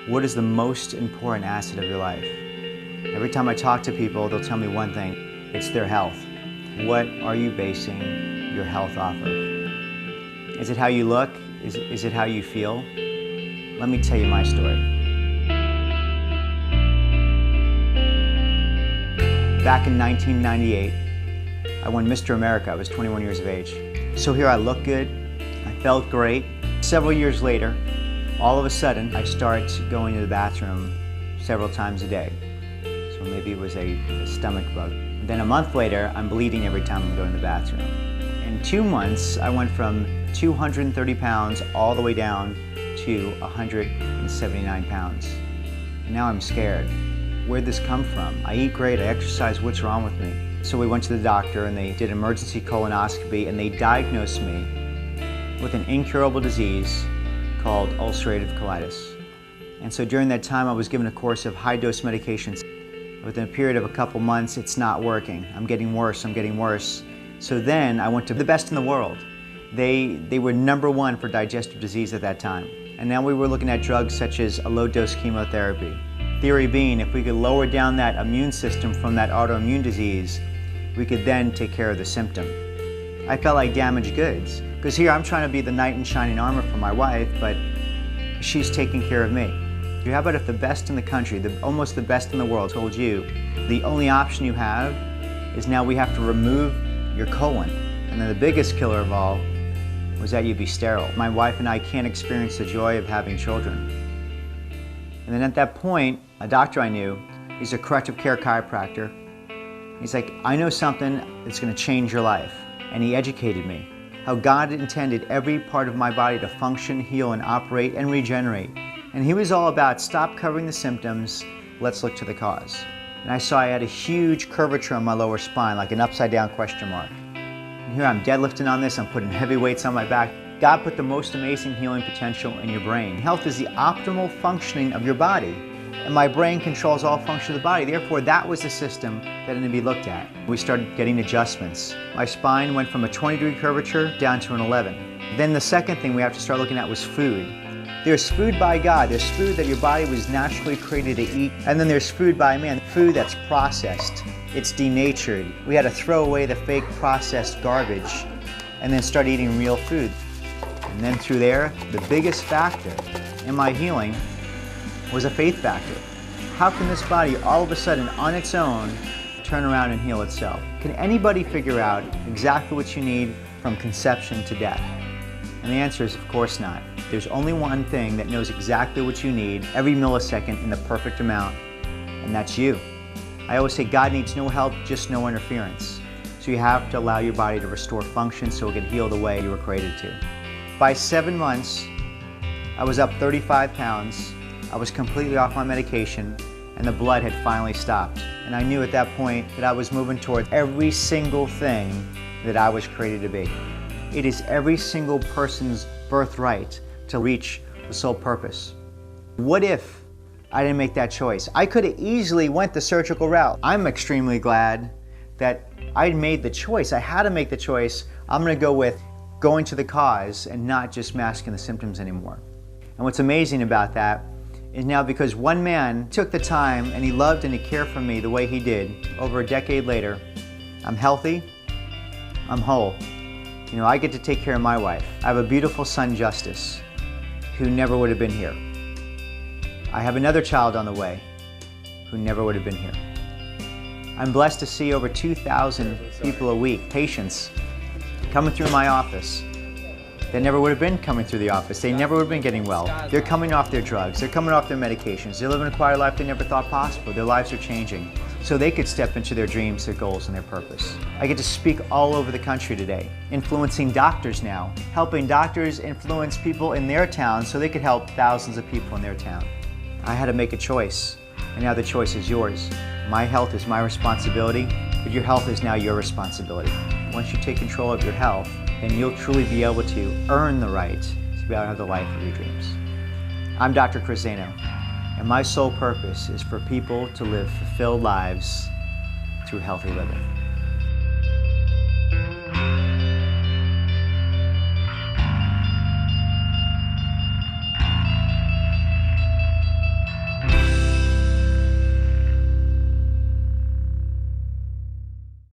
What is the most important asset of your life? Every time I talk to people, they'll tell me one thing, it's their health. What are you basing your health off of? Is it how you look? Is it how you feel? Let me tell you my story. Back in 1998, I won Mr. America. I was 21 years of age. So here I looked good, I felt great. Several years later, all of a sudden, I start going to the bathroom several times a day. So maybe it was a stomach bug. Then a month later, I'm bleeding every time I'm going to the bathroom. In 2 months, I went from 230 pounds all the way down to 179 pounds. And now I'm scared. Where'd this come from? I eat great, I exercise, what's wrong with me? So we went to the doctor and they did emergency colonoscopy and they diagnosed me with an incurable disease called ulcerative colitis. And so during that time I was given a course of high-dose medications. Within a period of a couple months, it's not working. I'm getting worse, I'm getting worse. So then I went to the best in the world. They were #1 for digestive disease at that time. And now we were looking at drugs such as a low-dose chemotherapy. Theory being, if we could lower down that immune system from that autoimmune disease, we could then take care of the symptom. I felt like damaged goods, because here I'm trying to be the knight in shining armor for my wife, but she's taking care of me. How about if the best in the country, almost the best in the world, told you the only option you have is now we have to remove your colon. And then the biggest killer of all was that you'd be sterile. My wife and I can't experience the joy of having children. And then at that point, a doctor I knew, he's a corrective care chiropractor. He's like, I know something that's going to change your life. And he educated me. How God intended every part of my body to function, heal, and operate and regenerate. And he was all about stop covering the symptoms, let's look to the cause. And I saw I had a huge curvature on my lower spine, like an upside down question mark. And here I'm deadlifting on this, I'm putting heavy weights on my back. God put the most amazing healing potential in your brain. Health is the optimal functioning of your body. And my brain controls all function of the body. Therefore, that was the system that had to be looked at. We started getting adjustments. My spine went from a 20-degree curvature down to an 11. Then the second thing we have to start looking at was food. There's food by God. There's food that your body was naturally created to eat. And then there's food by man, food that's processed. It's denatured. We had to throw away the fake processed garbage and then start eating real food. And then through there, the biggest factor in my healing was a faith factor. How can this body all of a sudden on its own turn around and heal itself? Can anybody figure out exactly what you need from conception to death? And the answer is of course not. There's only one thing that knows exactly what you need every millisecond in the perfect amount, and that's you. I always say God needs no help, just no interference. So you have to allow your body to restore function so it can heal the way you were created to. By 7 months, I was up 35 pounds. I was completely off my medication and the blood had finally stopped. And I knew at that point that I was moving towards every single thing that I was created to be. It is every single person's birthright to reach the soul purpose. What if I didn't make that choice? I could have easily went the surgical route. I'm extremely glad that I made the choice. I had to make the choice. I'm going to go with going to the cause and not just masking the symptoms anymore. And what's amazing about that is now because one man took the time and he loved and he cared for me the way he did, over a decade later, I'm healthy, I'm whole. You know, I get to take care of my wife. I have a beautiful son, Justice, who never would have been here. I have another child on the way who never would have been here. I'm blessed to see over 2,000 people a week, patients, coming through my office. They never would have been coming through the office. They never would have been getting well. They're coming off their drugs. They're coming off their medications. They're living a quiet life they never thought possible. Their lives are changing so they could step into their dreams, their goals, and their purpose. I get to speak all over the country today, influencing doctors now, helping doctors influence people in their town so they could help thousands of people in their town. I had to make a choice, and now the choice is yours. My health is my responsibility, but your health is now your responsibility. Once you take control of your health, then you'll truly be able to earn the right to be able to have the life of your dreams. I'm Dr. Zaino, and my sole purpose is for people to live fulfilled lives through healthy living.